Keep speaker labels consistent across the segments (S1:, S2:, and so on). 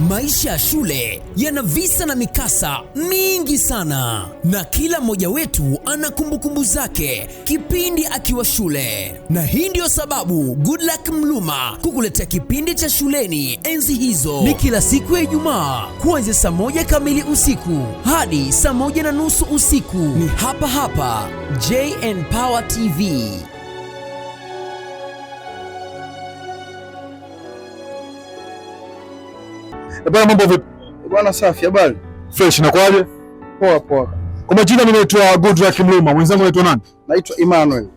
S1: Maisha ya shule yana visa na mikasa mingi sana, na kila mmoja wetu ana kumbukumbu zake kipindi akiwa shule. Na hii ndio sababu Goodluck Mluma kukuletea kipindi cha Shuleni Enzi Hizo. Ni kila siku ya Ijumaa kuanzia saa 1 kamili usiku hadi saa 1:30 usiku. Ni hapa hapa JN Power TV.
S2: Bwana, mambo vipi?
S3: Bwana safi, habari?
S2: Fresh, na kwaje?
S3: Poa poa.
S2: Kwa majina ninaitwa Goodluck Mluma, mwenzangu anaitwa nani?
S3: Naitwa Emmanuel.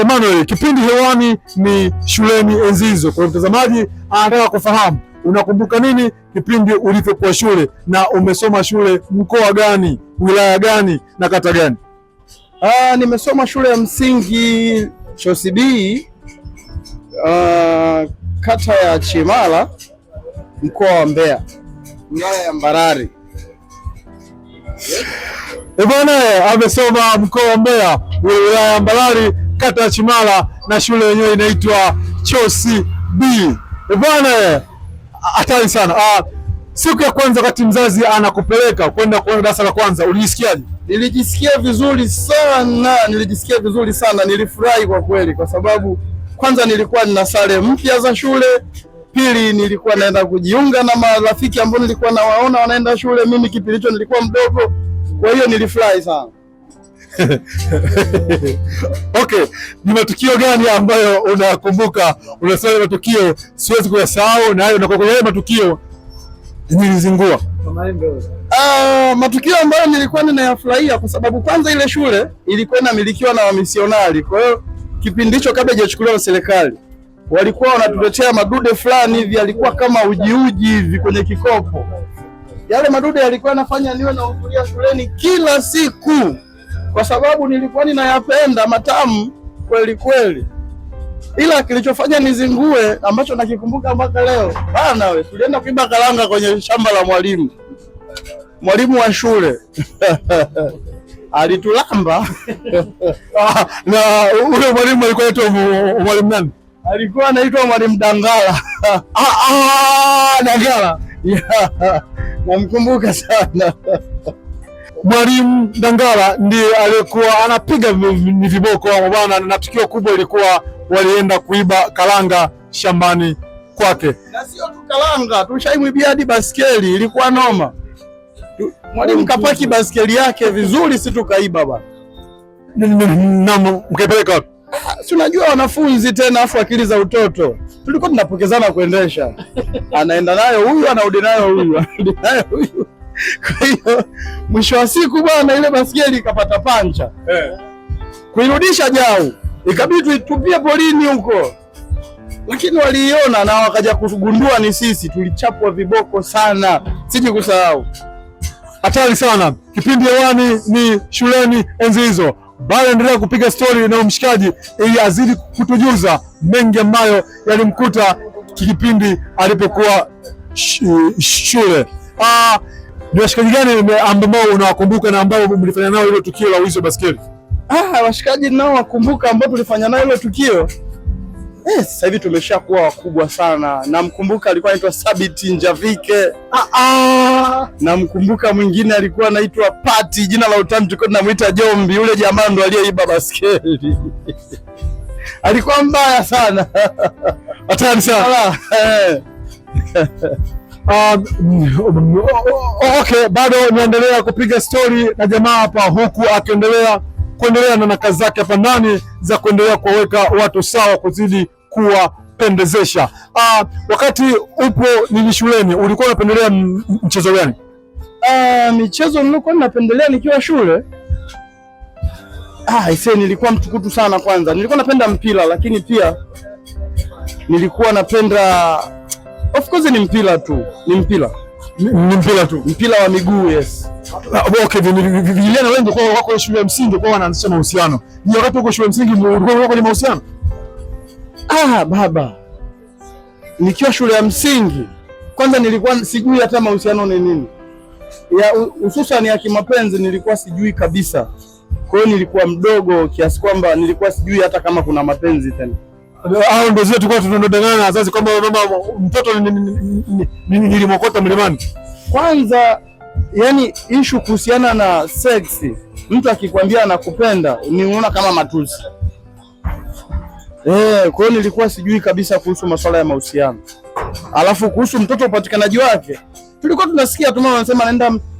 S2: Emmanuel, kipindi hewani ni Shuleni Enzi Hizo. Kwa mtazamaji anataka kufahamu unakumbuka nini kipindi ulipokuwa shule, na umesoma shule mkoa gani, wilaya gani na kata gani?
S3: Nimesoma shule ya msingi Chosibii, kata ya Chimala, mkoa wa Mbeya, wilaya ya Mbarali.
S2: Bwana, amesoma mkoa wa Mbeya, wilaya ya Mbarali, kata ya Chimala, na shule yenyewe inaitwa Chosibii. Bwana, hatari sana. Siku ya kwanza wakati mzazi anakupeleka kwenda kuona darasa la kwanza, ulijisikiaje?
S3: Nilijisikia vizuri sana, nilifurahi kwa kweli, kwa sababu kwanza nilikuwa nina sare mpya za shule, pili nilikuwa naenda kujiunga na marafiki ambao nilikuwa nawaona wanaenda shule, mimi kipindi hicho nilikuwa mdogo, kwa hiyo nilifurahi sana.
S2: Okay, ni matukio gani ambayo unakumbuka, unasema matukio siwezi kuyasahau, na hayo unakuwa kwenye matukio nilizingua?
S3: Matukio ambayo nilikuwa ninayafurahia kwa sababu kwanza ile shule ilikuwa inamilikiwa na wamisionari. Kwa hiyo kipindi hicho kabla hajachukuliwa na serikali, walikuwa wanatuletea madude fulani hivi, alikuwa kama uji hivi kwenye kikopo. Yale madude yalikuwa yanafanya niwe nahudhuria shuleni kila siku, kwa sababu nilikuwa ninayapenda, matamu kweli kweli. Ila kilichofanya nizingue ambacho nakikumbuka mpaka leo, bana wewe, tulienda kuiba karanga kwenye shamba la mwalimu wa shule. Alitulamba.
S2: Na ule mwalimu alikuwa anaitwa mwalimu nani?
S3: Alikuwa anaitwa Mwalimu Dangala.
S2: Dangala.
S3: Yeah. Namkumbuka sana.
S2: Mwalimu Dangala ndiye alikuwa anapiga viboko bwana, na tukio kubwa ilikuwa walienda kuiba karanga shambani kwake.
S3: Na sio tu karanga, tushaimwibia hadi baskeli, ilikuwa noma. Mwalimu kapaki baskeli yake vizuri, si tukaiba bwana.
S2: Na mkapeleka wapi?
S3: Si unajua wanafunzi tena, afu akili za utoto. Tulikuwa tunapokezana kuendesha. Anaenda nayo huyu, anarudi nayo huyu, anarudi nayo huyu. Kwa hiyo mwisho wa siku bwana, ile baskeli ikapata pancha. Kuirudisha Jau, ikabidi tuitupie polini huko. Lakini waliiona na wakaja kugundua ni sisi, tulichapwa viboko sana. Siji kusahau.
S2: Hatari sana. Kipindi hewani ni Shuleni Enzi Hizo. Bado endelea kupiga story na mshikaji ili azidi kutujuza mengi ambayo yalimkuta kipindi alipokuwa shule. Ni washikaji gani ambao unawakumbuka na ambao mlifanya nao ile tukio la wizi wa baskeli?
S3: Washikaji nao wakumbuka ambao tulifanya nao ile tukio. Sasa hivi tumeshakuwa wakubwa sana. Namkumbuka alikuwa anaitwa Sabiti Njavike. Namkumbuka mwingine alikuwa anaitwa Pati, jina la utani tulikuwa tunamuita Jombi, yule jamaa ndo aliyeiba baskeli. Alikuwa mbaya sana.
S2: Hatari sana. Okay, bado naendelea kupiga story na jamaa hapa, huku kuendelea na kazi zake hapa ndani za kuendelea kuweka watu sawa, kuzidi kuwapendezesha. Wakati upo nini shuleni, ulikuwa unapendelea mchezo gani?
S3: Michezo nilikuwa napendelea nikiwa shule, nilikuwa mtukutu sana. Kwanza nilikuwa napenda mpira, lakini pia nilikuwa napenda, of course ni mpira tu, mpira wa miguu. Yes.
S2: Okay, vijana wengi kwa wako shule ya msingi kwa wanaanzisha mahusiano. Ni wakati uko shule ya msingi ulikuwa kwenye mahusiano?
S3: Baba, nikiwa shule ya msingi kwanza nilikuwa sijui hata mahusiano ni nini. Hususan ya kimapenzi nilikuwa sijui kabisa. Kwa hiyo nilikuwa mdogo kiasi kwamba nilikuwa sijui hata kama kuna mapenzi tena.
S2: Hao ndio zetu kwa tunadanganya na wazazi kwamba mama mtoto nilimokota mlimani.
S3: Kwanza yani issue kuhusiana na sex, mtu akikwambia anakupenda unaona kama matusi. Kwa hiyo nilikuwa sijui kabisa kuhusu masuala ya mahusiano. Alafu kuhusu mtoto upatikanaji wake, tulikuwa tunasikia tu mama anasema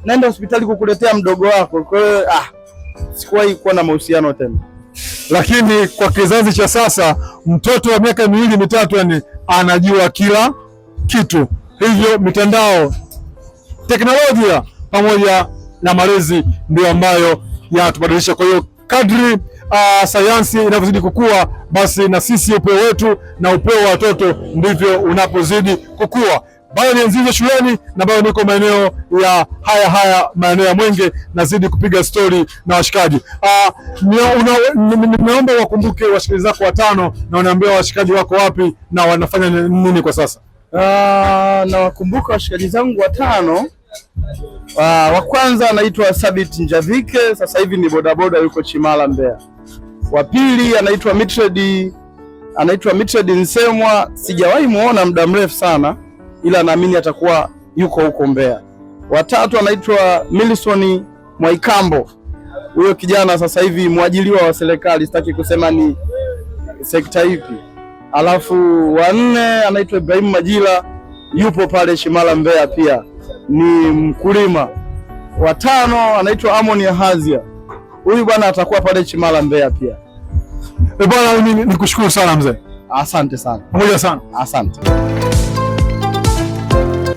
S3: naenda hospitali kukuletea mdogo wako. Kwa hiyo sikuwahi kuwa na mahusiano tena.
S2: Lakini kwa kizazi cha sasa mtoto wa miaka 2-3 yani anajua kila kitu. Hivyo mitandao, teknolojia pamoja na malezi ndio ambayo yanatubadilisha. Kwa hiyo kadri sayansi inavyozidi kukua, basi na sisi upeo wetu na upeo wa watoto ndivyo unapozidi kukua. Bado ni Enzi Hizo shuleni na bado niko maeneo ya haya maeneo ya Mwenge, nazidi kupiga stori na washikaji. Nimeomba wakumbuke washikaji zako 5 na unaambia washikaji wako wapi na wanafanya nini kwa sasa.
S3: Na wakumbuka washikaji zangu 5. Wa kwanza anaitwa Sabit Njavike, sasa hivi ni bodaboda yuko Chimala Mbeya. Wa pili anaitwa Mitred Nsemwa, sijawahi muona muda mrefu sana ila naamini atakuwa yuko huko Mbeya. Wa tatu anaitwa Milson Mwaikambo, huyo kijana sasa hivi mwajiliwa wa serikali, sitaki kusema ni sekta ipi. Alafu wa 4 anaitwa Ibrahim Majila, yupo pale Chimala Mbeya pia, ni mkulima. Wa 5 anaitwa Amoni Hazia, huyu bwana atakuwa pale Chimala Mbeya pia.
S2: Bwana nikushukuru sana mzee.
S3: Asante sana.
S2: Pamoja sana.
S3: Asante.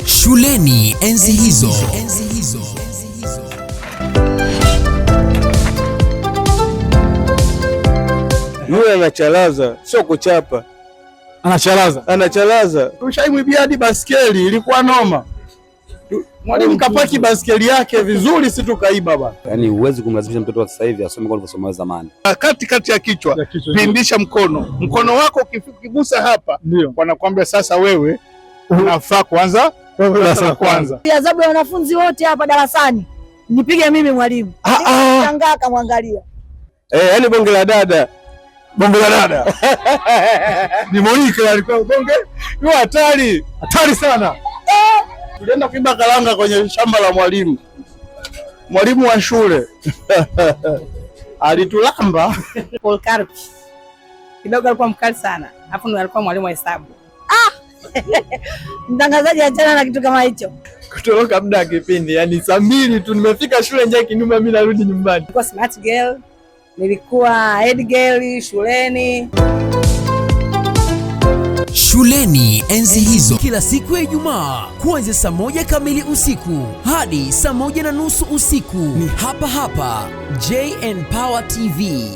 S1: Shuleni Enzi Hizo.
S3: Yule anachalaza, sio kuchapa. Anachalaza. Tushaimwibia hadi baskeli, ilikuwa noma. Mwalimu kapaki baskeli yake vizuri, si tukaiba bwana.
S4: Yaani huwezi kumlazimisha mtoto wa sasa hivi asome kwa alivyosoma zamani.
S5: Kati ya kichwa, pindisha mkono wako ukigusa hapa, wanakuambia sasa wewe unafaa kuanza darasa la kwanza.
S6: Adhabu ya wanafunzi wote hapa darasani nipige mimi mwalimu. Shangaa kamwangalia.
S3: Yaani bonge la dada.
S2: Ni Monica alikuwa bonge.
S3: Ni hatari sana. Tulienda kuiba karanga kwenye shamba la mwalimu wa shule. Alitulamba.
S7: Paul Karpi. Kidogo alikuwa mkali sana. Alafu ndo alikuwa mwalimu wa hesabu.
S6: Mtangazaji achana na kitu kama hicho.
S3: Kutoroka muda wa kipindi, yani saa 2 tu nimefika shule nje kinuma, mimi narudi nyumbani.
S7: Nilikuwa smart girl, nilikuwa head girl shuleni.
S1: Shuleni Enzi Hizo, kila siku ya Ijumaa kuanzia saa 1 kamili usiku hadi saa 1:30 usiku, ni hapa JN Power TV.